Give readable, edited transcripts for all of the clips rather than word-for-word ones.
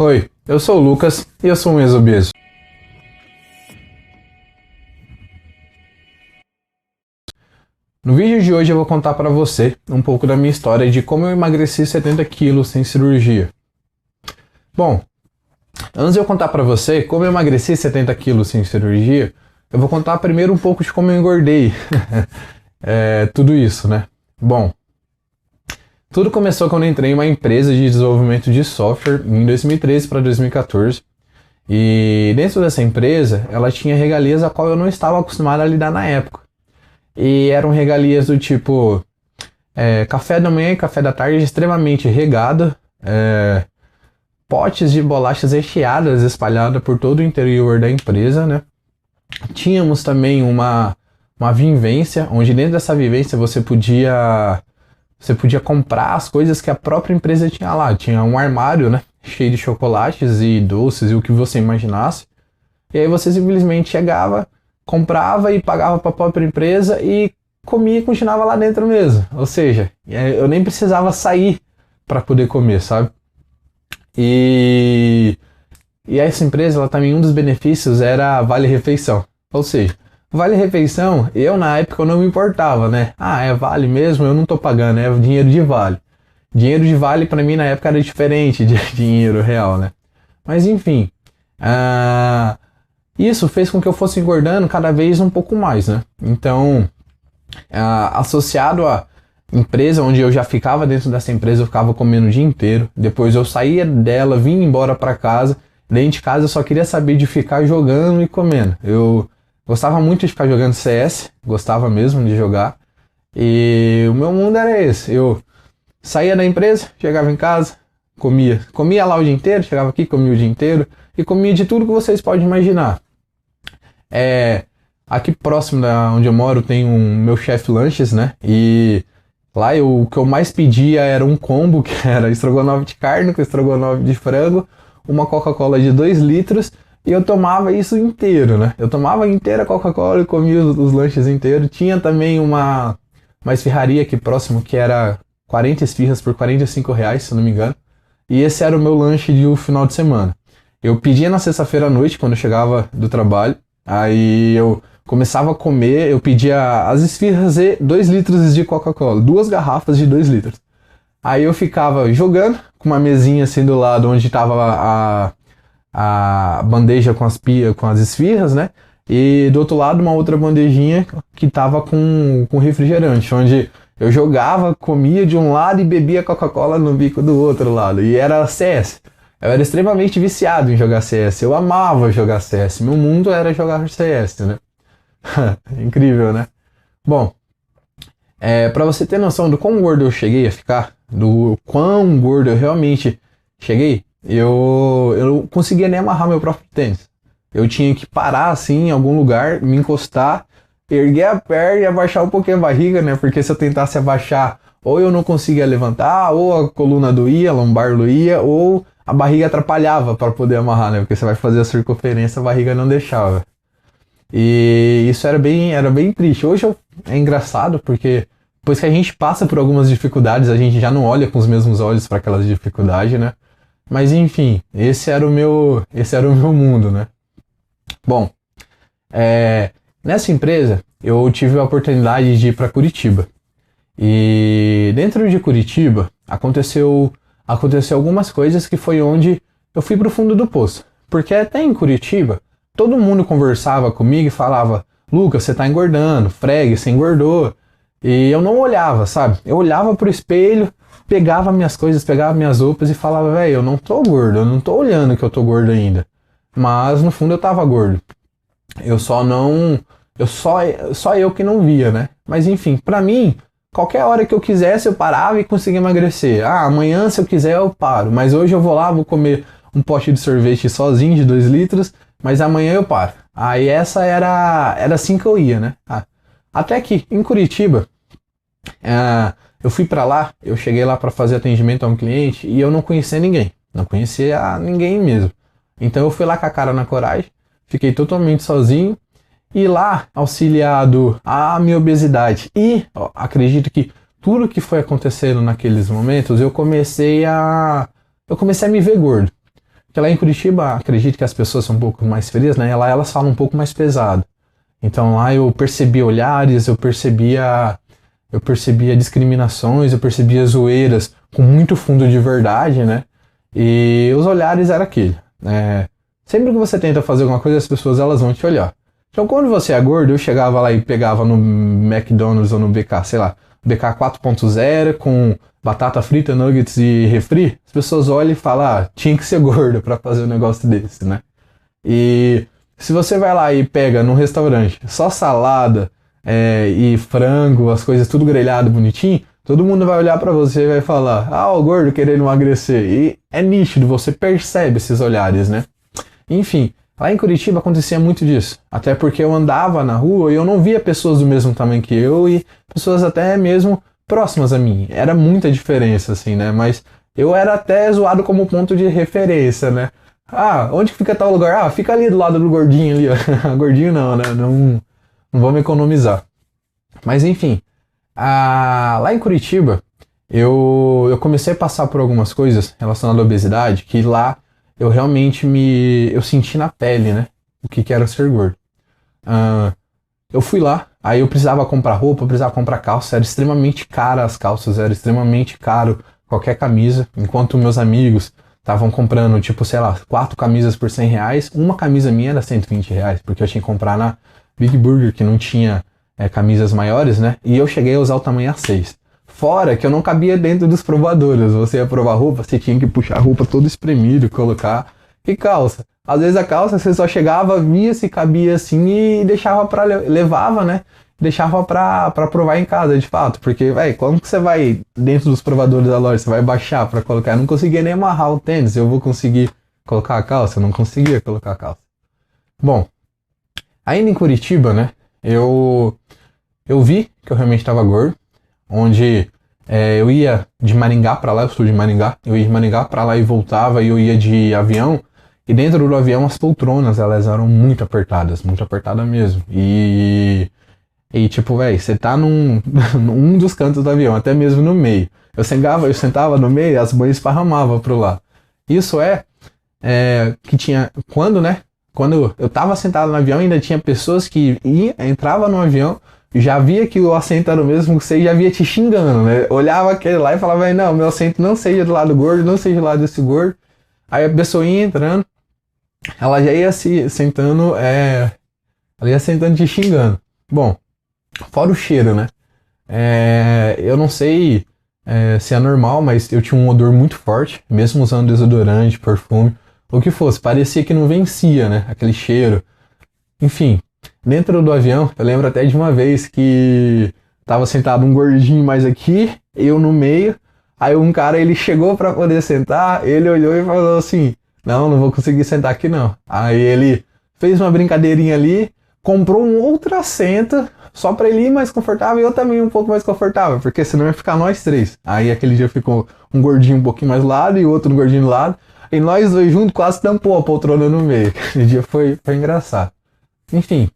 Oi, eu sou o Lucas e eu sou um ex-obeso. No vídeo de hoje eu vou contar para você um pouco da minha história de como eu emagreci 70 quilos sem cirurgia. Bom, antes de eu contar para você como eu emagreci 70 quilos sem cirurgia, eu vou contar primeiro um pouco de como eu engordei. Tudo isso, né? Bom, tudo começou quando eu entrei em uma empresa de desenvolvimento de software em 2013 para 2014. E dentro dessa empresa, ela tinha regalias a qual eu não estava acostumado a lidar na época. E eram regalias do tipo café da manhã e café da tarde extremamente regado, potes de bolachas recheadas espalhadas por todo o interior da empresa, né? Tínhamos também uma vivência, onde dentro dessa vivência você podia comprar as coisas que a própria empresa tinha lá. Tinha um armário, né, cheio de chocolates e doces e o que você imaginasse. E aí você simplesmente chegava, comprava e pagava para a própria empresa e comia e continuava lá dentro mesmo. Ou seja, eu nem precisava sair para poder comer, sabe? E essa empresa, ela também, um dos benefícios era Vale Refeição. Ou seja, Vale Refeição, eu na época eu não me importava, né? É vale mesmo, eu não tô pagando, é dinheiro de vale. Dinheiro de vale para mim na época era diferente de dinheiro real, né? Mas enfim, isso fez com que eu fosse engordando cada vez um pouco mais, né? Então, associado à empresa onde eu já ficava dentro dessa empresa, eu ficava comendo o dia inteiro. Depois eu saía dela, vinha embora para casa. Dentro de casa eu só queria saber de ficar jogando e comendo. Eu gostava muito de ficar jogando CS, gostava mesmo de jogar. E o meu mundo era esse. Eu saía da empresa, chegava em casa, comia lá o dia inteiro, chegava aqui, comia o dia inteiro. E comia de tudo que vocês podem imaginar. Aqui próximo da onde eu moro tem um meu chefe lanches, né? E lá o que eu mais pedia era um combo, que era estrogonofe de carne com estrogonofe de frango, uma Coca-Cola de 2 litros, e eu tomava isso inteiro, né? Eu tomava inteira a Coca-Cola e comia os lanches inteiros. Tinha também uma esfirraria aqui próximo que era 40 esfirras por R$45, se não me engano. E esse era o meu lanche de final de semana. Eu pedia na sexta-feira à noite, quando eu chegava do trabalho. Aí eu começava a comer, eu pedia as esfirras e 2 litros de Coca-Cola, 2 garrafas de 2 litros. Aí eu ficava jogando com uma mesinha assim do lado onde estava a bandeja com as esfirras, né? E do outro lado uma outra bandejinha que estava com refrigerante, onde eu jogava, comia de um lado e bebia Coca-Cola no bico do outro lado. E era CS. Eu era extremamente viciado em jogar CS. Eu amava jogar CS. Meu mundo era jogar CS, né? Incrível, né? Bom, pra você ter noção do quão gordo eu cheguei a ficar, do quão gordo eu realmente cheguei, eu não conseguia nem amarrar meu próprio tênis. Eu tinha que parar assim em algum lugar, me encostar, erguer a perna e abaixar um pouquinho a barriga, né? Porque se eu tentasse abaixar, ou eu não conseguia levantar, ou a coluna doía, a lombar doía, ou a barriga atrapalhava para poder amarrar, né? Porque você vai fazer a circunferência, a barriga não deixava. E isso era bem triste. Hoje é engraçado porque depois que a gente passa por algumas dificuldades, a gente já não olha com os mesmos olhos para aquelas dificuldades, né? Mas enfim, esse era o meu mundo, né? Bom, nessa empresa eu tive a oportunidade de ir para Curitiba. E dentro de Curitiba aconteceu algumas coisas que foi onde eu fui pro fundo do poço. Porque até em Curitiba, todo mundo conversava comigo e falava: Lucas, você tá engordando, Freg, você engordou. E eu não olhava, sabe? Eu olhava pro espelho, pegava minhas coisas, pegava minhas roupas e falava: velho, eu não tô gordo, eu não tô olhando que eu tô gordo ainda. Mas no fundo eu tava gordo. Só eu que não via, né? Mas enfim, pra mim, qualquer hora que eu quisesse eu parava e conseguia emagrecer. Amanhã se eu quiser eu paro, mas hoje eu vou lá, vou comer um pote de sorvete sozinho de 2 litros, mas amanhã eu paro. Aí essa era assim que eu ia, né? Até que em Curitiba, eu fui pra lá, eu cheguei lá pra fazer atendimento a um cliente e eu não conhecia ninguém. Não conhecia ninguém mesmo. Então eu fui lá com a cara na coragem, fiquei totalmente sozinho. E lá, auxiliado à minha obesidade e acredito que tudo que foi acontecendo naqueles momentos, eu comecei a me ver gordo. Porque lá em Curitiba, acredito que as pessoas são um pouco mais frias, né? Lá elas falam um pouco mais pesado. Então lá eu percebia olhares, eu percebia discriminações, eu percebia zoeiras com muito fundo de verdade, né? E os olhares era aquele. Sempre que você tenta fazer alguma coisa, as pessoas elas vão te olhar. Então quando você é gordo, eu chegava lá e pegava no McDonald's ou no BK, sei lá, BK 4.0 com batata frita, nuggets e refri, as pessoas olham e falam, tinha que ser gordo pra fazer um negócio desse, né? E se você vai lá e pega num restaurante só salada e frango, as coisas tudo grelhado, bonitinho, todo mundo vai olhar pra você e vai falar, o gordo querendo emagrecer. E é nítido, você percebe esses olhares, né? Enfim, lá em Curitiba acontecia muito disso. Até porque eu andava na rua e eu não via pessoas do mesmo tamanho que eu e pessoas até mesmo próximas a mim. Era muita diferença, assim, né? Mas eu era até zoado como ponto de referência, né? Onde que fica tal lugar? Fica ali do lado do gordinho ali, ó. Gordinho não, né? Não vamos economizar. Mas enfim, lá em Curitiba, eu comecei a passar por algumas coisas relacionadas à obesidade, que lá eu realmente eu senti na pele, né? O que era ser gordo. Eu fui lá, aí eu precisava comprar roupa, eu precisava comprar calça, era extremamente cara as calças, era extremamente caro qualquer camisa, enquanto meus amigos estavam comprando, tipo, sei lá, 4 camisas por R$ 100, uma camisa minha era R$ 120, porque eu tinha que comprar na Big Burger, que não tinha camisas maiores, né? E eu cheguei a usar o tamanho A6. Fora que eu não cabia dentro dos provadores, você ia provar roupa, você tinha que puxar a roupa todo espremido, colocar. E calça. Às vezes a calça você só chegava, via se cabia assim e deixava pra... levava, né? Deixava pra provar em casa, de fato. Porque, como que você vai dentro dos provadores da loja? Você vai baixar pra colocar? Eu não conseguia nem amarrar o tênis. Eu vou conseguir colocar a calça? Eu não conseguia colocar a calça. Bom, ainda em Curitiba, né? Eu vi que eu realmente estava gordo. Onde eu ia de Maringá pra lá, eu sou de Maringá. Eu ia de Maringá pra lá e voltava e eu ia de avião. E dentro do avião as poltronas, elas eram muito apertadas mesmo. E tipo, você tá num dos cantos do avião, até mesmo no meio. Eu sentava no meio e as banhas esparramavam pro lado. Isso que tinha, quando eu tava sentado no avião, ainda tinha pessoas que entravam no avião, já via que o assento era o mesmo que você, já via te xingando, né? Olhava aquele lá e falava, não, meu assento não seja do lado gordo, não seja do lado desse gordo. Aí a pessoa ia entrando, ela já ia se sentando, ela ia sentando te xingando. Bom, fora o cheiro, né? Eu não sei se é normal, mas eu tinha um odor muito forte, mesmo usando desodorante, perfume, o que fosse, parecia que não vencia, né? Aquele cheiro. Enfim, dentro do avião, eu lembro até de uma vez que tava sentado um gordinho mais aqui, eu no meio, aí um cara, ele chegou pra poder sentar, ele olhou e falou assim, não vou conseguir sentar aqui não. Aí ele fez uma brincadeirinha ali, comprou um outro assento, só pra ele ir mais confortável e eu também um pouco mais confortável, porque senão ia ficar nós três. Aí aquele dia ficou um gordinho um pouquinho mais do lado e o outro gordinho do lado, e nós dois juntos quase tampou a poltrona no meio. Aquele dia foi engraçado. Enfim,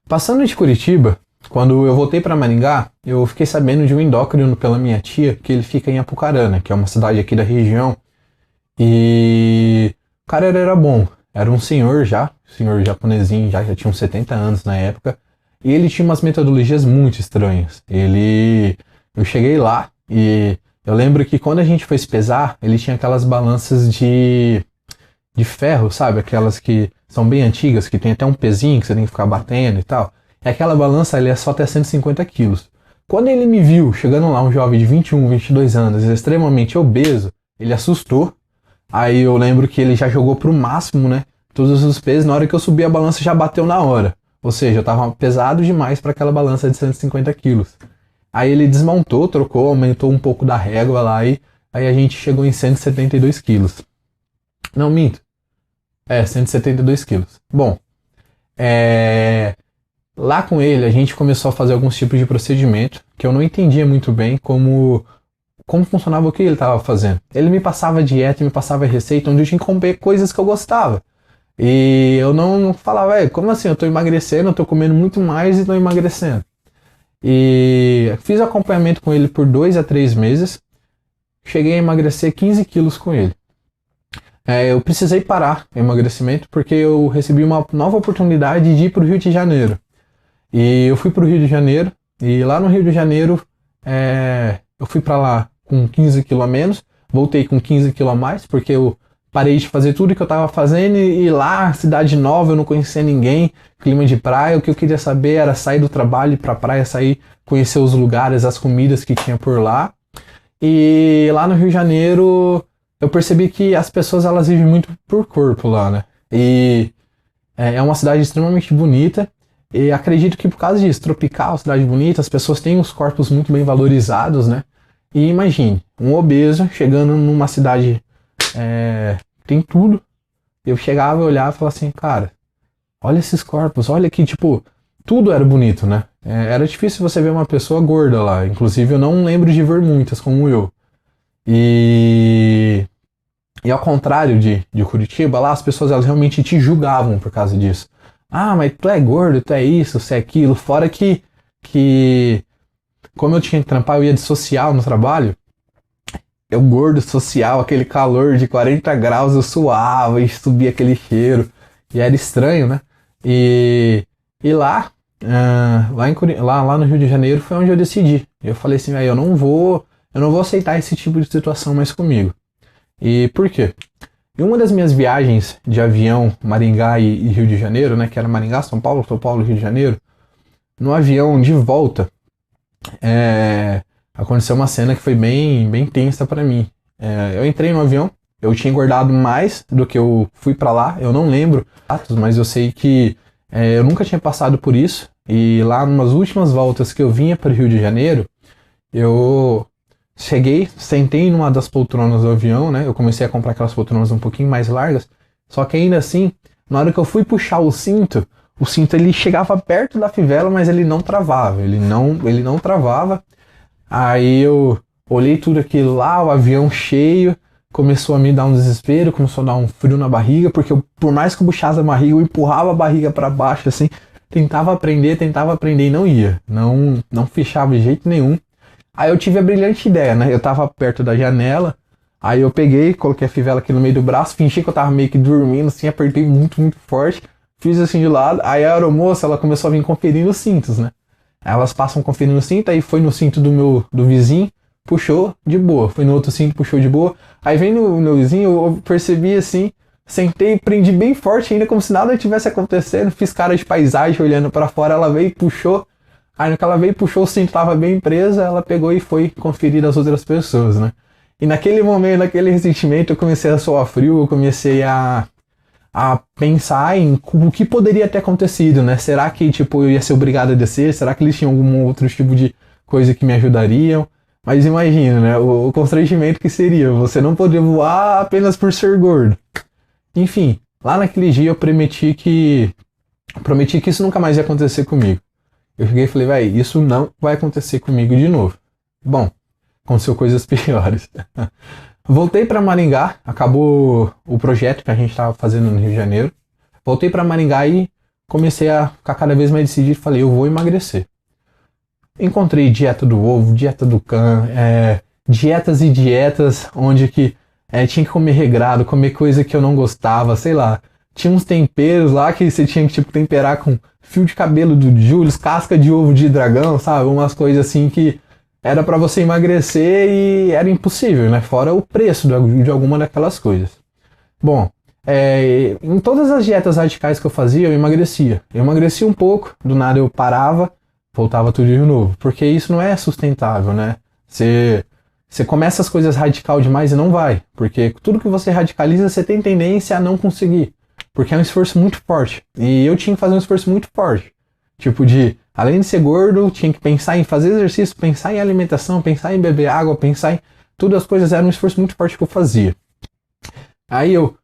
passando de Curitiba, quando eu voltei para Maringá, eu fiquei sabendo de um endócrino pela minha tia, que ele fica em Apucarana, que é uma cidade aqui da região, e o cara era bom, era um senhor japonesinho, já tinha uns 70 anos na época, e ele tinha umas metodologias muito estranhas. Eu cheguei lá e eu lembro que quando a gente foi se pesar, ele tinha aquelas balanças de ferro, sabe? Aquelas que são bem antigas, que tem até um pezinho que você tem que ficar batendo e tal. E aquela balança, ele é só até 150 quilos. Quando ele me viu chegando lá, um jovem de 21, 22 anos, extremamente obeso, ele assustou. Aí eu lembro que ele já jogou pro máximo, né? Todos os pesos, na hora que eu subi a balança já bateu na hora. Ou seja, eu tava pesado demais para aquela balança de 150 quilos. Aí ele desmontou, trocou, aumentou um pouco da régua lá e aí a gente chegou em 172 quilos. Não, minto. 172 quilos. Bom, lá com ele a gente começou a fazer alguns tipos de procedimento que eu não entendia muito bem como funcionava o que ele estava fazendo. Ele me passava dieta, me passava receita onde eu tinha que comer coisas que eu gostava. E eu não falava, como assim? Eu tô emagrecendo, eu tô comendo muito mais e tô emagrecendo. E fiz acompanhamento com ele por 2 a 3 meses. Cheguei a emagrecer 15 quilos com ele. eu precisei parar o emagrecimento porque eu recebi uma nova oportunidade de ir para o Rio de Janeiro. E eu fui para o Rio de Janeiro, e lá no Rio de Janeiro, eu fui para lá com 15 kg a menos, voltei com 15 kg a mais, porque eu parei de fazer tudo que eu estava fazendo, e lá, cidade nova, eu não conhecia ninguém, clima de praia, o que eu queria saber era sair do trabalho, ir para a praia, sair, conhecer os lugares, as comidas que tinha por lá. E lá no Rio de Janeiro, eu percebi que as pessoas, elas vivem muito por corpo lá, né? E é uma cidade extremamente bonita, e acredito que por causa disso, tropical, cidade bonita, as pessoas têm os corpos muito bem valorizados, né? E imagine, um obeso chegando numa cidade, tem tudo. Eu chegava, olhava e falava assim, cara, olha esses corpos, olha que, tipo, tudo era bonito, né? Era difícil você ver uma pessoa gorda lá, inclusive eu não lembro de ver muitas como eu. E ao contrário de Curitiba, lá as pessoas, elas realmente te julgavam por causa disso. Ah, mas tu é gordo, tu é isso, tu é aquilo. Fora que como eu tinha que trampar, eu ia de social no trabalho. Eu gordo social, aquele calor de 40 graus, eu suava e subia aquele cheiro. E era estranho, né? E lá, lá no Rio de Janeiro foi onde eu decidi. Eu falei assim, eu não vou aceitar esse tipo de situação mais comigo. E por quê? Em uma das minhas viagens de avião, Maringá e Rio de Janeiro, né, que era Maringá, São Paulo, Rio de Janeiro, no avião de volta, aconteceu uma cena que foi bem tensa pra mim. Eu entrei no avião, eu tinha engordado mais do que eu fui pra lá, eu não lembro, mas eu sei que eu nunca tinha passado por isso, e lá numas últimas voltas que eu vinha para o Rio de Janeiro, eu cheguei, sentei numa das poltronas do avião, né? Eu comecei a comprar aquelas poltronas um pouquinho mais largas. Só que ainda assim, na hora que eu fui puxar o cinto ele chegava perto da fivela, mas ele não travava. Ele não travava. Aí eu olhei tudo aquilo lá, o avião cheio, começou a me dar um desespero, começou a dar um frio na barriga, porque por mais que eu puxasse a barriga, eu empurrava a barriga para baixo, assim, tentava aprender e não ia. Não fechava de jeito nenhum. Aí eu tive a brilhante ideia, né? Eu tava perto da janela, aí eu peguei, coloquei a fivela aqui no meio do braço, fingi que eu tava meio que dormindo, assim, apertei muito, muito forte, fiz assim de lado, aí a aeromoça, ela começou a vir conferindo os cintos, né? Elas passam conferindo o cinto, aí foi no cinto do vizinho, puxou de boa, foi no outro cinto, puxou de boa, aí vem no meu vizinho, eu percebi assim, sentei, prendi bem forte ainda, como se nada tivesse acontecendo, fiz cara de paisagem olhando pra fora, ela veio e puxou. Aí no que ela veio, puxou o cinto, tava bem presa, ela pegou e foi conferir as outras pessoas, né? E naquele momento, naquele ressentimento, eu comecei a suar frio, eu comecei a pensar em o que poderia ter acontecido, né? Será que, tipo, eu ia ser obrigado a descer? Será que eles tinham algum outro tipo de coisa que me ajudariam? Mas imagina, né? O constrangimento que seria você não poder voar apenas por ser gordo. Enfim, lá naquele dia eu prometi que isso nunca mais ia acontecer comigo. Eu cheguei e falei, véi, isso não vai acontecer comigo de novo. Bom, aconteceu coisas piores. Voltei para Maringá, acabou o projeto que a gente estava fazendo no Rio de Janeiro. Voltei para Maringá e comecei a ficar cada vez mais decidido. Falei, eu vou emagrecer. Encontrei dieta do ovo, dieta do can, dietas e dietas onde que tinha que comer regrado, comer coisa que eu não gostava, sei lá. Tinha uns temperos lá que você tinha que tipo, temperar com fio de cabelo do Julius, casca de ovo de dragão, sabe? Umas coisas assim que era pra você emagrecer e era impossível, né? Fora o preço de alguma daquelas coisas. Bom, em todas as dietas radicais que eu fazia, eu emagrecia. Eu emagrecia um pouco, do nada eu parava, voltava tudo de novo. Porque isso não é sustentável, né? Você começa as coisas radical demais e não vai. Porque tudo que você radicaliza, você tem tendência a não conseguir. Porque é um esforço muito forte. E eu tinha que fazer um esforço muito forte. Tipo além de ser gordo, tinha que pensar em fazer exercício, pensar em alimentação, pensar em beber água, pensar em... Todas as coisas eram um esforço muito forte que eu fazia. Aí eu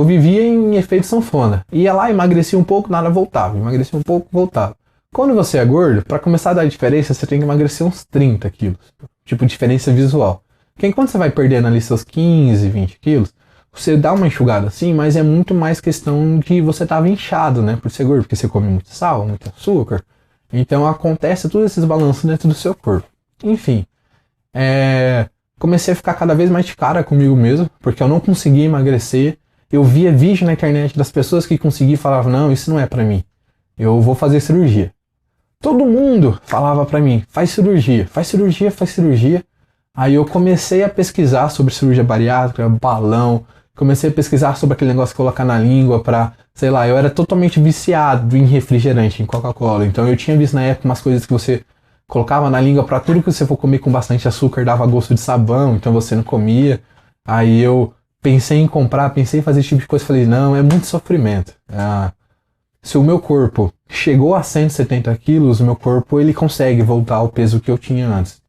vivia em efeito sanfona. Ia lá, emagrecia um pouco, nada voltava. Emagrecia um pouco, voltava. Quando você é gordo, para começar a dar diferença, você tem que emagrecer uns 30 quilos. Tipo, diferença visual. Porque enquanto você vai perdendo ali seus 15, 20 quilos, você dá uma enxugada assim, mas é muito mais questão de você tava inchado, né? Por ser gordo, porque você come muito sal, muito açúcar. Então acontece todos esses balanços dentro do seu corpo. Enfim, comecei a ficar cada vez mais de cara comigo mesmo, porque eu não conseguia emagrecer. eu via vídeo na internet das pessoas que conseguiam e falavam, não, isso não é pra mim, eu vou fazer cirurgia. Todo mundo falava pra mim, faz cirurgia, faz cirurgia, faz cirurgia. Aí eu comecei a pesquisar sobre cirurgia bariátrica, balão, comecei a pesquisar sobre aquele negócio de colocar na língua pra, sei lá, eu era totalmente viciado em refrigerante, em Coca-Cola. Então eu tinha visto na época umas coisas que você colocava na língua pra tudo que você for comer com bastante açúcar, dava gosto de sabão, então você não comia. Aí eu pensei em comprar, pensei em fazer esse tipo de coisa, falei, não, é muito sofrimento. Se o meu corpo chegou a 170 quilos, o meu corpo ele consegue voltar ao peso que eu tinha antes.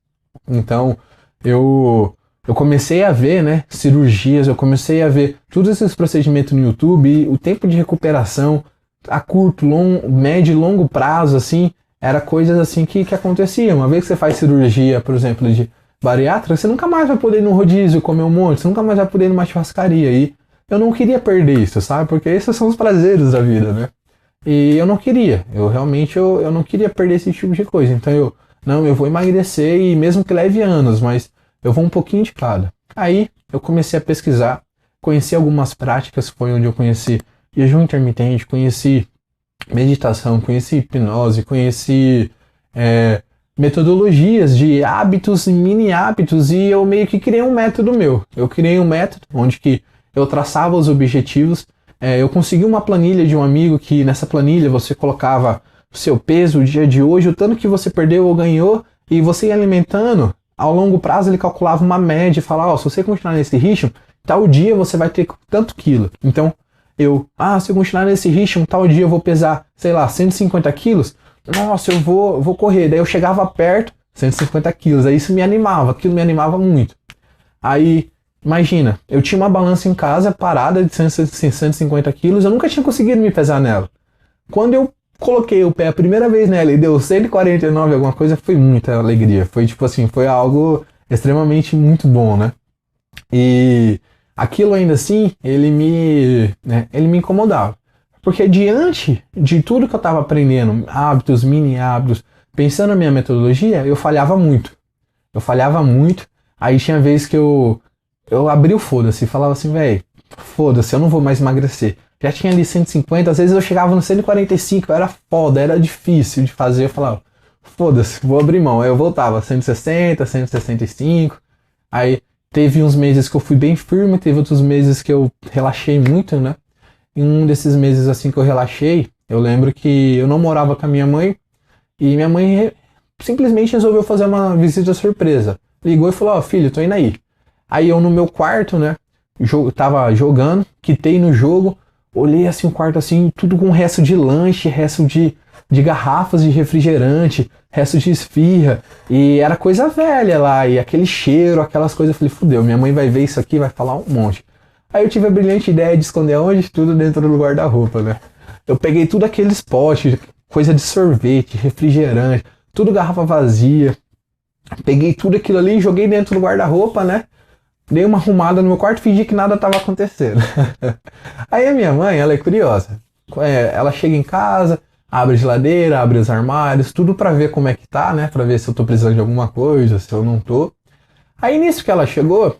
Então, eu comecei a ver, né, cirurgias, eu comecei a ver todos esses procedimentos no YouTube, e o tempo de recuperação a curto, médio e longo prazo, assim, era coisas assim que acontecia. Uma vez que você faz cirurgia, por exemplo, de bariátrica, você nunca mais vai poder ir no rodízio comer um monte, você nunca mais vai poder ir numa churrascaria. E eu não queria perder isso, sabe? Porque esses são os prazeres da vida, né? E eu não queria, eu não queria perder esse tipo de coisa. Então eu vou emagrecer e mesmo que leve anos, mas eu vou um pouquinho de cada. Aí eu comecei a pesquisar, conheci algumas práticas, foi onde eu conheci jejum intermitente, conheci meditação, conheci hipnose, conheci metodologias de hábitos e mini hábitos, e eu meio que criei um método meu. Eu criei um método onde que eu traçava os objetivos. Eu consegui uma planilha de um amigo que nessa planilha você colocava o seu peso, o dia de hoje, o tanto que você perdeu ou ganhou, e você ia alimentando. Ao longo prazo ele calculava uma média e falava, se você continuar nesse ritmo, tal dia você vai ter tanto quilo. Então se eu continuar nesse ritmo, tal dia eu vou pesar, sei lá, 150 quilos, nossa, eu vou correr. Daí eu chegava perto, 150 quilos, aí isso me animava, aquilo me animava muito. Aí, imagina, eu tinha uma balança em casa parada de 150 quilos, eu nunca tinha conseguido me pesar nela. Quando eu coloquei o pé a primeira vez nela e deu 149 alguma coisa, foi muita alegria. Foi tipo assim, foi algo extremamente muito bom, né? E aquilo ainda assim, ele me incomodava. Porque diante de tudo que eu estava aprendendo, hábitos, mini hábitos, pensando na minha metodologia, eu falhava muito. Aí tinha vezes que eu abri o foda-se e falava assim, velho, foda-se, eu não vou mais emagrecer. Já tinha ali 150, às vezes eu chegava no 145, era foda, era difícil de fazer. Eu falava, foda-se, vou abrir mão. Aí eu voltava, 160, 165. Aí teve uns meses que eu fui bem firme, teve outros meses que eu relaxei muito, né? Em um desses meses assim que eu relaxei, eu lembro que eu não morava com a minha mãe, e minha mãe simplesmente resolveu fazer uma visita surpresa. Ligou e falou, filho, tô indo aí. Aí eu no meu quarto, né, tava jogando, quitei no jogo, olhei assim o quarto assim, tudo com resto de lanche, resto de garrafas de refrigerante, resto de esfirra, e era coisa velha lá, e aquele cheiro, aquelas coisas, eu falei, fudeu, minha mãe vai ver isso aqui, vai falar um monte. Aí eu tive a brilhante ideia de esconder onde? Tudo dentro do guarda-roupa, né? Eu peguei tudo aqueles potes, coisa de sorvete, refrigerante, tudo garrafa vazia, peguei tudo aquilo ali e joguei dentro do guarda-roupa, né? Dei uma arrumada no meu quarto e fingi que nada estava acontecendo. Aí a minha mãe, ela é curiosa. Ela chega em casa, abre a geladeira, abre os armários, tudo pra ver como é que tá, né? Pra ver se eu tô precisando de alguma coisa, se eu não tô. Aí nisso que ela chegou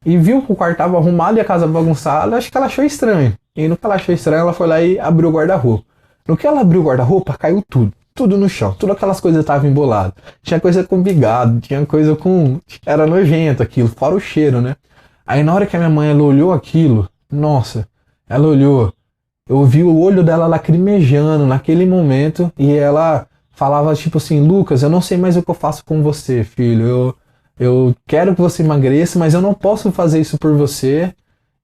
e viu que o quarto tava arrumado e a casa bagunçada, acho que ela achou estranho. E no que ela achou estranho, ela foi lá e abriu o guarda-roupa. No que ela abriu o guarda-roupa, caiu tudo. Tudo no chão, todas aquelas coisas estavam emboladas. Tinha coisa com bigado, tinha coisa com... Era nojento aquilo, fora o cheiro, né? Aí na hora que a minha mãe ela olhou aquilo, nossa, ela olhou, eu vi o olho dela lacrimejando naquele momento, e ela falava tipo assim, Lucas, eu não sei mais o que eu faço com você, filho, eu quero que você emagreça, mas eu não posso fazer isso por você.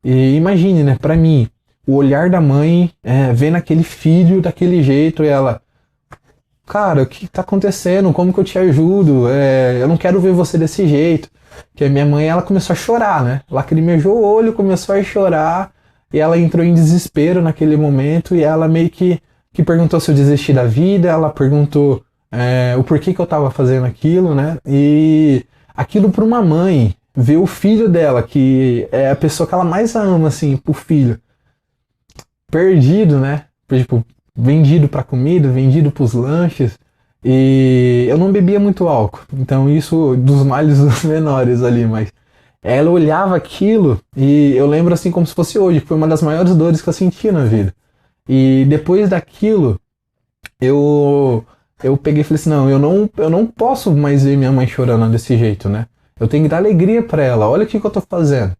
E imagine, né, pra mim, o olhar da mãe vendo aquele filho daquele jeito, e ela... Cara, o que tá acontecendo? Como que eu te ajudo? Eu não quero ver você desse jeito. Que a minha mãe, ela começou a chorar, né? Lacrimejou o olho, começou a chorar. E ela entrou em desespero naquele momento. E ela meio que perguntou se eu desisti da vida. Ela perguntou o porquê que eu tava fazendo aquilo, né? E aquilo pra uma mãe, ver o filho dela, que é a pessoa que ela mais ama, assim, pro filho, perdido, né? Tipo, vendido para comida, vendido para os lanches, e eu não bebia muito álcool, então isso dos males dos menores ali, mas Ela olhava aquilo e eu lembro assim como se fosse hoje, que foi uma das maiores dores que eu senti na vida. E depois daquilo, eu eu peguei e falei assim, não, eu não posso mais ver minha mãe chorando desse jeito, né? Eu tenho que dar alegria pra ela, olha o que eu tô fazendo.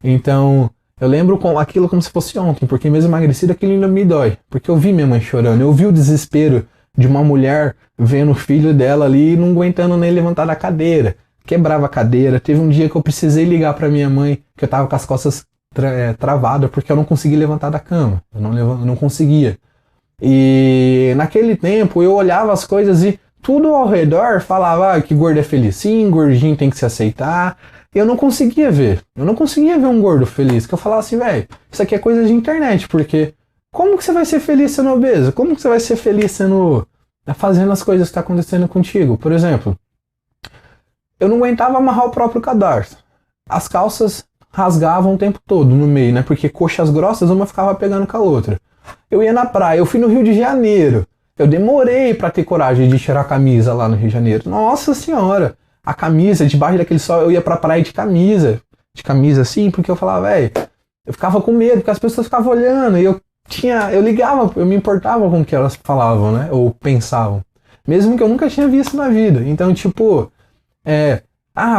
Então, eu lembro com aquilo como se fosse ontem, porque mesmo emagrecido aquilo ainda me dói. Porque eu vi minha mãe chorando, eu vi o desespero de uma mulher vendo o filho dela ali e não aguentando nem levantar da cadeira. Quebrava a cadeira. Teve um dia que eu precisei ligar pra minha mãe, que eu tava com as costas travadas, porque eu não conseguia levantar da cama. Eu não conseguia. E naquele tempo eu olhava as coisas e tudo ao redor falava que gordo é feliz sim, gordinho tem que se aceitar. E eu não conseguia ver. Eu não conseguia ver um gordo feliz. Que eu falava assim, velho, isso aqui é coisa de internet, porque como que você vai ser feliz sendo obeso? Como que você vai ser feliz sendo fazendo as coisas que estão acontecendo contigo? Por exemplo, eu não aguentava amarrar o próprio cadarço. As calças rasgavam o tempo todo no meio, né? Porque coxas grossas uma ficava pegando com a outra. Eu ia na praia, eu fui no Rio de Janeiro. Eu demorei pra ter coragem de tirar a camisa lá no Rio de Janeiro. Nossa senhora! A camisa, debaixo daquele sol, eu ia pra praia de camisa assim, porque eu falava, velho, eu ficava com medo, porque as pessoas ficavam olhando, e eu ligava, eu me importava com o que elas falavam, né? Ou pensavam. Mesmo que eu nunca tinha visto na vida. Então, tipo,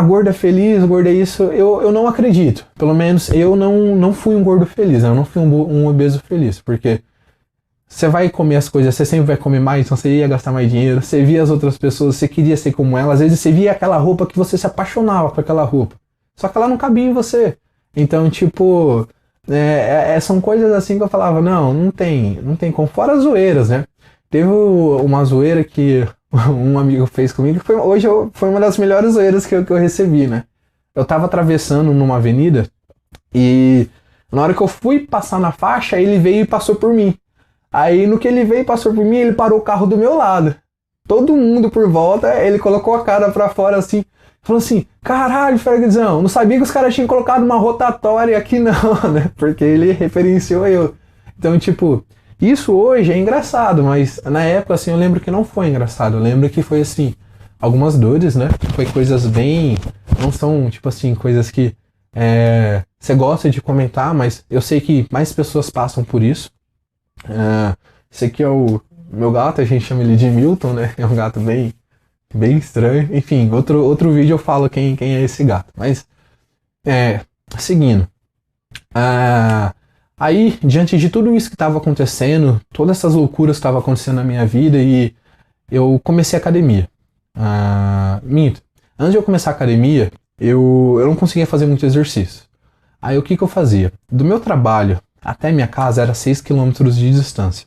gordo é feliz, gordo é isso, eu não acredito. Pelo menos eu não fui um gordo feliz, né? Eu não fui um obeso feliz, porque você vai comer as coisas, você sempre vai comer mais, então você ia gastar mais dinheiro, você via as outras pessoas, você queria ser como elas, às vezes você via aquela roupa que você se apaixonava por aquela roupa, só que ela não cabia em você. Então, tipo, são coisas assim que eu falava, não tem como, fora as zoeiras, né? Teve uma zoeira que um amigo fez comigo, que foi uma das melhores zoeiras que eu recebi, né? Eu tava atravessando numa avenida e na hora que eu fui passar na faixa, ele veio e passou por mim. Aí no que ele veio e passou por mim, ele parou o carro do meu lado. Todo mundo por volta, ele colocou a cara pra fora assim, falou assim, caralho, Ferguson, não sabia que os caras tinham colocado uma rotatória aqui não, né? Porque ele referenciou eu. Então, tipo, isso hoje é engraçado, mas na época, assim, eu lembro que não foi engraçado. Eu lembro que foi, assim, algumas dores, né? Foi coisas bem... Não são, tipo assim, coisas que você gosta de comentar, mas eu sei que mais pessoas passam por isso. Esse aqui é o meu gato, a gente chama ele de Milton, né? É um gato bem estranho. Enfim, outro vídeo eu falo quem é esse gato. Mas, seguindo. Aí, diante de tudo isso que estava acontecendo, todas essas loucuras que estavam acontecendo na minha vida, e eu comecei a academia. Minto. Antes de eu começar a academia, eu não conseguia fazer muito exercício. Aí o que eu fazia? Do meu trabalho até minha casa era 6 quilômetros de distância.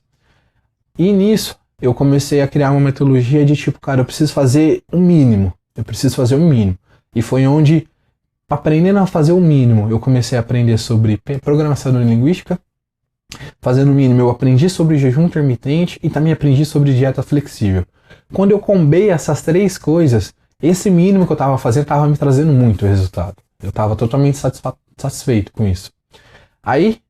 E nisso, eu comecei a criar uma metodologia de tipo, cara, eu preciso fazer o mínimo. Eu preciso fazer o mínimo. E foi onde, aprendendo a fazer o mínimo, eu comecei a aprender sobre programação linguística. Fazendo o mínimo, eu aprendi sobre jejum intermitente e também aprendi sobre dieta flexível. Quando eu combei essas três coisas, esse mínimo que eu estava fazendo estava me trazendo muito resultado. Eu estava totalmente satisfeito com isso. Aí,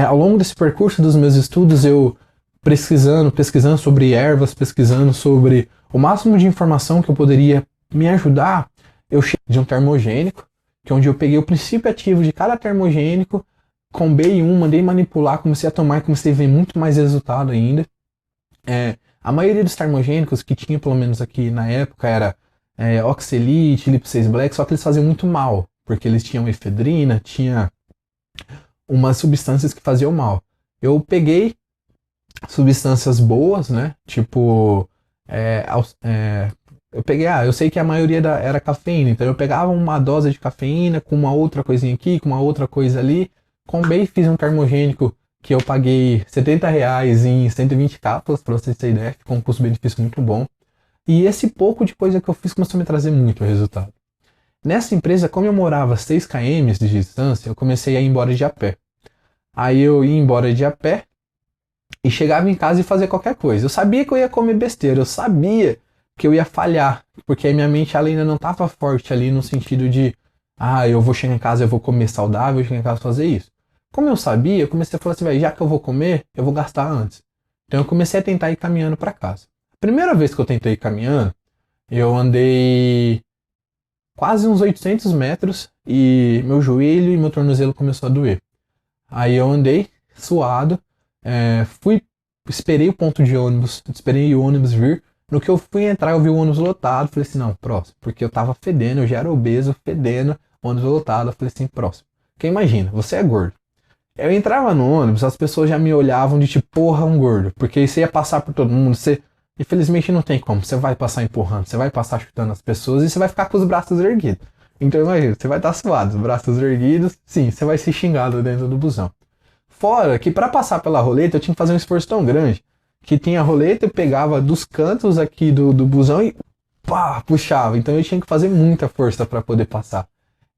ao longo desse percurso dos meus estudos, eu pesquisando sobre ervas, pesquisando sobre o máximo de informação que eu poderia me ajudar, eu cheguei de um termogênico, que é onde eu peguei o princípio ativo de cada termogênico, combei mandei manipular, comecei a tomar e comecei a ver muito mais resultado ainda. A maioria dos termogênicos que tinha, pelo menos aqui na época, era Oxelite, Lip 6 Black, só que eles faziam muito mal, porque eles tinham efedrina, tinha umas substâncias que faziam mal. Eu peguei substâncias boas, né? Tipo, eu sei que a maioria era cafeína, então eu pegava uma dose de cafeína com uma outra coisinha aqui, com uma outra coisa ali, combei e fiz um termogênico que eu paguei R$70 em 120 cápsulas, pra vocês terem ideia, com um custo-benefício muito bom. E esse pouco de coisa que eu fiz começou a me trazer muito resultado. Nessa empresa, como eu morava 6 km de distância, eu comecei a ir embora de a pé. Aí eu ia embora de a pé e chegava em casa e fazia qualquer coisa. Eu sabia que eu ia comer besteira, eu sabia que eu ia falhar, porque a minha mente ela ainda não estava forte ali no sentido de eu vou chegar em casa, eu vou comer saudável, eu vou chegar em casa e fazer isso. Como eu sabia, eu comecei a falar assim, já que eu vou comer, eu vou gastar antes. Então eu comecei a tentar ir caminhando para casa. A primeira vez que eu tentei ir caminhando, eu andei quase uns 800 metros e meu joelho e meu tornozelo começou a doer. Aí eu andei suado, esperei o ponto de ônibus, esperei o ônibus vir. No que eu fui entrar, eu vi o ônibus lotado, falei assim, não, próximo, porque eu tava fedendo, eu já era obeso, fedendo, ônibus lotado, eu falei assim, próximo. Porque imagina, você é gordo. Eu entrava no ônibus, as pessoas já me olhavam de tipo, porra, um gordo, porque você ia passar por todo mundo, você, infelizmente não tem como, você vai passar empurrando, você vai passar chutando as pessoas e você vai ficar com os braços erguidos. Então imagina, você vai estar suado, os braços erguidos, sim, você vai ser xingado dentro do busão. Fora que para passar pela roleta eu tinha que fazer um esforço tão grande que tinha a roleta, eu pegava dos cantos aqui do busão e pá, puxava. Então eu tinha que fazer muita força para poder passar.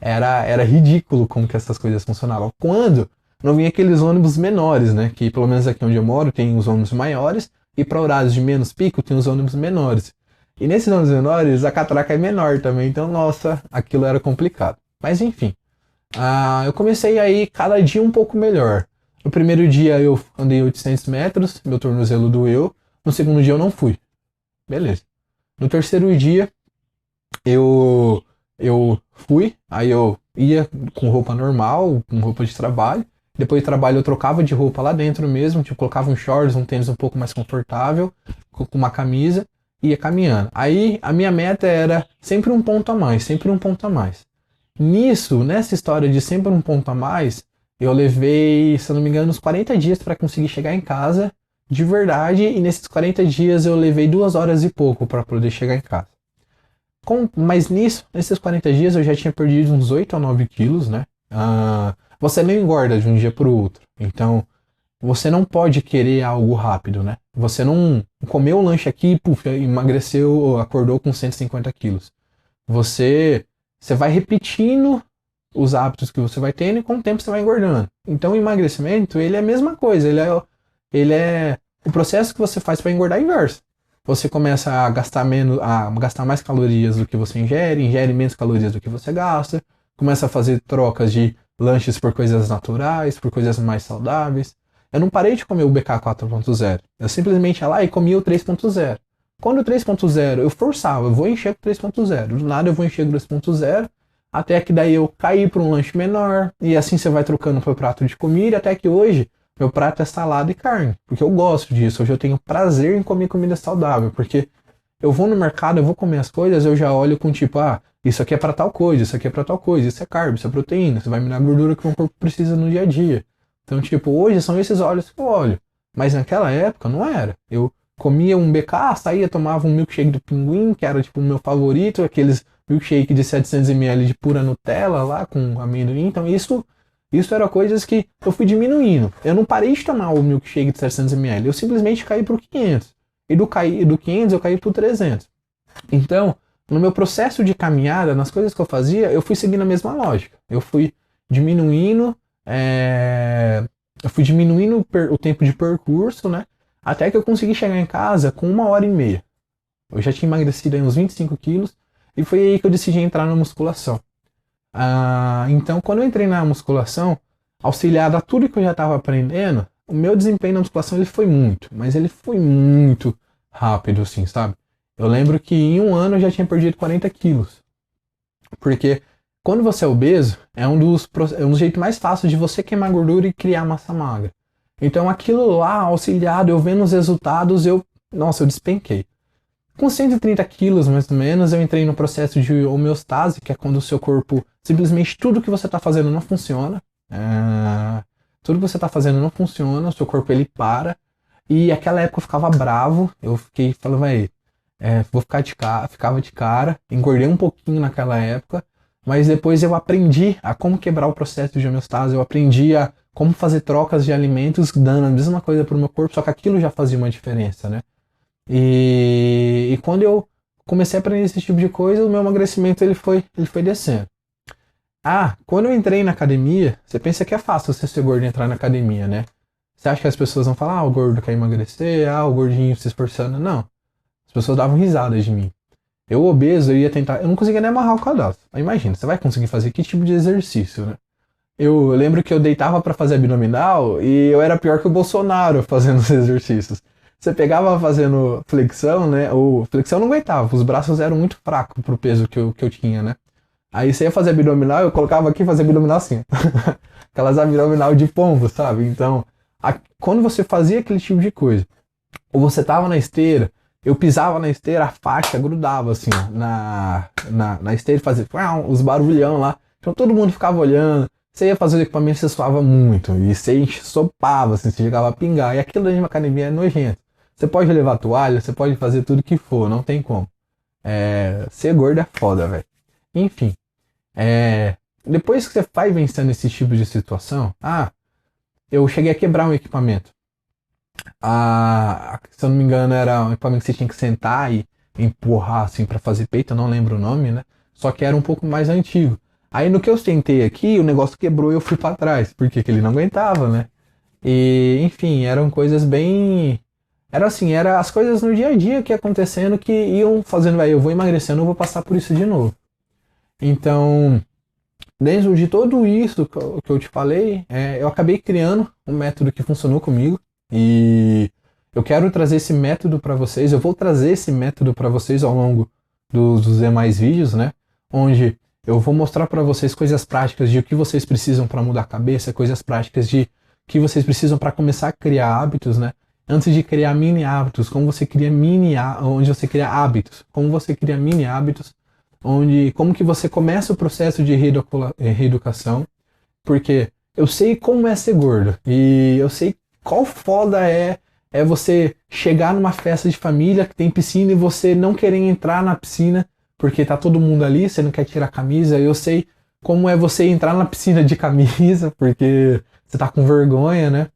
Era ridículo como que essas coisas funcionavam. Quando não vinha aqueles ônibus menores, né? Que pelo menos aqui onde eu moro tem os ônibus maiores e para horários de menos pico tem os ônibus menores. E nesses ônibus menores a catraca é menor também, então nossa, aquilo era complicado. Mas enfim, eu comecei aí cada dia um pouco melhor. No primeiro dia eu andei 800 metros, meu tornozelo doeu. No segundo dia eu não fui. Beleza. No terceiro dia eu fui, aí eu ia com roupa normal, com roupa de trabalho. Depois do trabalho eu trocava de roupa lá dentro mesmo, tipo, colocava um shorts, um tênis um pouco mais confortável, com uma camisa, e ia caminhando. Aí a minha meta era sempre um ponto a mais, sempre um ponto a mais. Nessa história de sempre um ponto a mais, eu levei, se eu não me engano, uns 40 dias para conseguir chegar em casa de verdade, e nesses 40 dias eu levei 2 horas e pouco para poder chegar em casa. Mas nesses 40 dias eu já tinha perdido uns 8 a 9 quilos, né? Você não engorda de um dia para o outro, então você não pode querer algo rápido, né? Você não comeu um lanche aqui e puf, emagreceu, acordou com 150 quilos. Você vai repetindo os hábitos que você vai tendo e com o tempo você vai engordando. Então o emagrecimento, ele é a mesma coisa, ele é o processo que você faz para engordar inverso. Você começa a gastar mais calorias do que você ingere menos calorias do que você gasta, começa a fazer trocas de lanches por coisas naturais, por coisas mais saudáveis. Eu não parei de comer o BK 4.0, eu simplesmente ia lá e comia o 3.0. Quando o 3.0 eu forçava, eu vou encher com o 3.0, do nada eu vou encher com o 3.0, até que daí eu caí para um lanche menor, e assim você vai trocando para o prato de comida, até que hoje meu prato é salada e carne, porque eu gosto disso, hoje eu tenho prazer em comer comida saudável, porque eu vou no mercado, eu vou comer as coisas, eu já olho com tipo, isso aqui é para tal coisa, isso aqui é para tal coisa, isso é carbo, isso é proteína, isso vai me dar gordura que o meu corpo precisa no dia a dia. Então, tipo, hoje são esses óleos que eu olho, mas naquela época não era. Eu comia um BK, saía, tomava um milkshake do Pinguim, que era tipo o meu favorito, aqueles milkshake de 700 ml de pura Nutella lá com amendoim. Então isso era coisas que eu fui diminuindo. Eu não parei de tomar o milkshake de 700 ml, eu simplesmente caí pro 500. E do 500 eu caí pro 300. Então, no meu processo de caminhada, nas coisas que eu fazia, eu fui seguindo a mesma lógica. Eu fui diminuindo o tempo de percurso, né? Até que eu consegui chegar em casa com 1h30. Eu já tinha emagrecido aí uns 25 quilos e foi aí que eu decidi entrar na musculação. Então, quando eu entrei na musculação, auxiliado a tudo que eu já estava aprendendo, o meu desempenho na musculação ele foi muito rápido, assim, sabe? Eu lembro que em um ano eu já tinha perdido 40 quilos. Porque quando você é obeso, é um dos jeitos mais fáceis de você queimar gordura e criar massa magra. Então aquilo lá, auxiliado, eu vendo os resultados, eu despenquei. Com 130 quilos, mais ou menos, eu entrei no processo de homeostase, que é quando o seu corpo, simplesmente tudo que você está fazendo não funciona. Tudo que você está fazendo não funciona, o seu corpo ele para. E naquela época eu ficava bravo, eu fiquei falando, ficava de cara, engordei um pouquinho naquela época, mas depois eu aprendi a como quebrar o processo de homeostase, eu aprendi a como fazer trocas de alimentos dando a mesma coisa para o meu corpo, só que aquilo já fazia uma diferença, né? E quando eu comecei a aprender esse tipo de coisa, o meu emagrecimento ele foi descendo. Quando eu entrei na academia, você pensa que é fácil você ser gordo e entrar na academia, né? Você acha que as pessoas vão falar, o gordo quer emagrecer, o gordinho se esforçando. Não. As pessoas davam risada de mim. Eu, obeso, eu ia tentar... Eu não conseguia nem amarrar o cadastro. Aí imagina, você vai conseguir fazer que tipo de exercício, né? Eu lembro que eu deitava pra fazer abdominal e eu era pior que o Bolsonaro fazendo os exercícios. Você pegava fazendo flexão, né? Ou flexão eu não aguentava, os braços eram muito fracos pro peso que eu tinha, né? Aí você ia fazer abdominal, eu colocava aqui e fazia abdominal assim. Aquelas abdominal de pombo, sabe? Então, quando você fazia aquele tipo de coisa, ou você tava na esteira, eu pisava na esteira, a faixa grudava assim, ó, na esteira e fazia os barulhão lá. Então todo mundo ficava olhando. Você ia fazer o equipamento, você suava muito. E você ensopava, assim, você chegava a pingar. E aquilo dentro de uma academia é nojento. Você pode levar toalha, você pode fazer tudo que for, não tem como. Ser gordo é foda, velho. Enfim. Depois que você vai vencendo esse tipo de situação, eu cheguei a quebrar um equipamento. Se eu não me engano, era um equipamento que você tinha que sentar e empurrar assim para fazer peito, eu não lembro o nome, né? Só que era um pouco mais antigo. Aí no que eu sentei aqui, o negócio quebrou e eu fui para trás, porque ele não aguentava, né? E, enfim, eram coisas bem... Era assim, era as coisas no dia a dia que ia acontecendo que iam fazendo, eu vou emagrecendo, eu vou passar por isso de novo. Então, dentro de tudo isso que eu te falei, eu acabei criando um método que funcionou comigo e eu quero trazer esse método para vocês. Eu vou trazer esse método para vocês ao longo dos demais vídeos, né? Onde eu vou mostrar para vocês coisas práticas de o que vocês precisam para mudar a cabeça, coisas práticas de que vocês precisam para começar a criar hábitos, né? Antes de criar mini hábitos, como você cria onde você cria hábitos, como você cria mini hábitos, como que você começa o processo de reeducação, porque eu sei como é ser gordo e eu sei qual foda é você chegar numa festa de família que tem piscina e você não querer entrar na piscina porque tá todo mundo ali, você não quer tirar a camisa. Eu sei como é você entrar na piscina de camisa porque você tá com vergonha, né?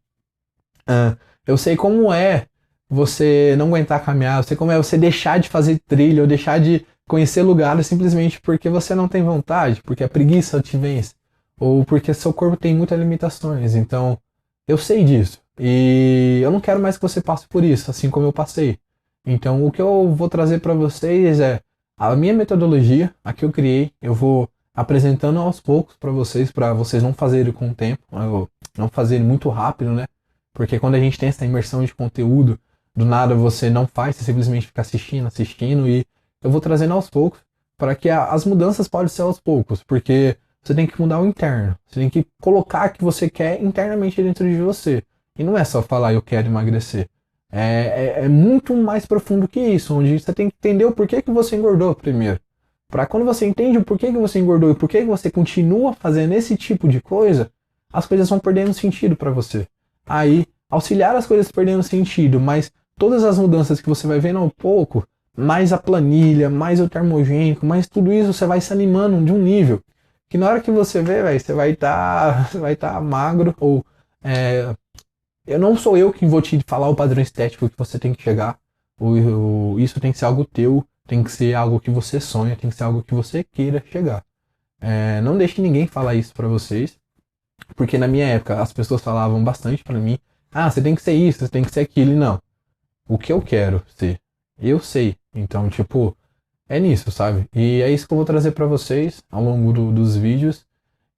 Eu sei como é você não aguentar caminhar, eu sei como é você deixar de fazer trilha ou deixar de conhecer lugares simplesmente porque você não tem vontade, porque a preguiça te vence, ou porque seu corpo tem muitas limitações. Então, eu sei disso. E eu não quero mais que você passe por isso, assim como eu passei. Então, o que eu vou trazer para vocês é a minha metodologia, a que eu criei. Eu vou apresentando aos poucos para vocês não fazerem com o tempo, não fazerem muito rápido, né? Porque quando a gente tem essa imersão de conteúdo, do nada você não faz, você simplesmente fica assistindo, e eu vou trazendo aos poucos, para que as mudanças podem ser aos poucos, porque você tem que mudar o interno, você tem que colocar o que você quer internamente dentro de você. E não é só falar eu quero emagrecer. É muito mais profundo que isso, onde você tem que entender o porquê que você engordou primeiro. Para quando você entende o porquê que você engordou e porquê que você continua fazendo esse tipo de coisa, as coisas vão perdendo sentido para você. Aí, auxiliar as coisas perdendo sentido, mas todas as mudanças que você vai vendo ao pouco, mais a planilha, mais o termogênico, mais tudo isso, você vai se animando de um nível que na hora que você vê, véio, você vai tá magro, ou eu não sou eu que vou te falar o padrão estético que você tem que chegar, isso tem que ser algo teu, tem que ser algo que você sonha, tem que ser algo que você queira chegar. Não deixe ninguém falar isso pra vocês, porque na minha época as pessoas falavam bastante pra mim, você tem que ser isso, você tem que ser aquilo, e não. O que eu quero ser, eu sei. Então, tipo, é nisso, sabe? E é isso que eu vou trazer pra vocês ao longo dos vídeos.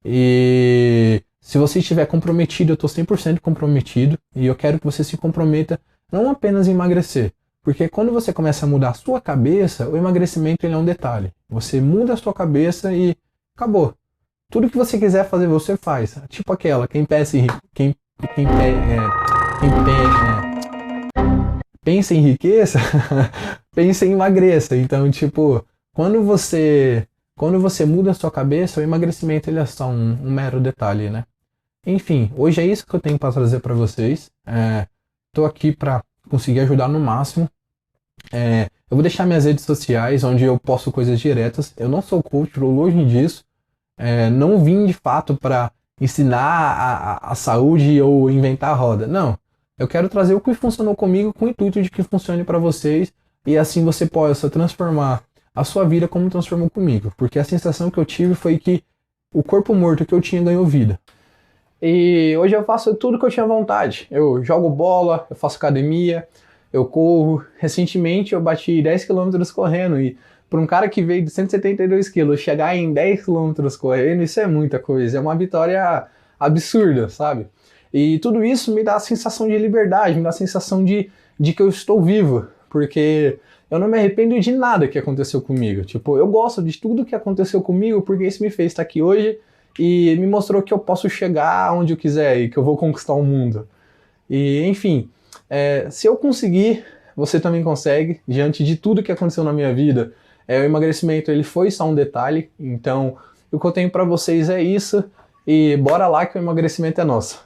E se você estiver comprometido, eu tô 100% comprometido, e eu quero que você se comprometa não apenas em emagrecer, porque quando você começa a mudar a sua cabeça, o emagrecimento ele é um detalhe. Você muda a sua cabeça e acabou. Tudo que você quiser fazer, você faz. Tipo aquela, pensa em riqueza, pensa em emagreça. Então, tipo, quando você muda a sua cabeça, o emagrecimento ele é só um mero detalhe, né? Enfim, hoje é isso que eu tenho para trazer para vocês. Tô aqui para conseguir ajudar no máximo. Eu vou deixar minhas redes sociais, onde eu posto coisas diretas. Eu não sou coach, tô longe disso. Não vim de fato para ensinar a saúde ou inventar a roda. Não. Eu quero trazer o que funcionou comigo com o intuito de que funcione para vocês e assim você possa transformar a sua vida como transformou comigo. Porque a sensação que eu tive foi que o corpo morto que eu tinha ganhou vida. E hoje eu faço tudo que eu tinha vontade. Eu jogo bola, eu faço academia, eu corro. Recentemente eu bati 10 km correndo e para um cara que veio de 172 kg chegar em 10 km correndo, isso é muita coisa. É uma vitória absurda, sabe? E tudo isso me dá a sensação de liberdade, me dá a sensação de que eu estou vivo. Porque eu não me arrependo de nada que aconteceu comigo. Tipo, eu gosto de tudo que aconteceu comigo porque isso me fez estar aqui hoje e me mostrou que eu posso chegar onde eu quiser e que eu vou conquistar o mundo. E, enfim, se eu conseguir, você também consegue, diante de tudo que aconteceu na minha vida. O emagrecimento, ele foi só um detalhe, então o que eu tenho pra vocês é isso, e bora lá que o emagrecimento é nosso.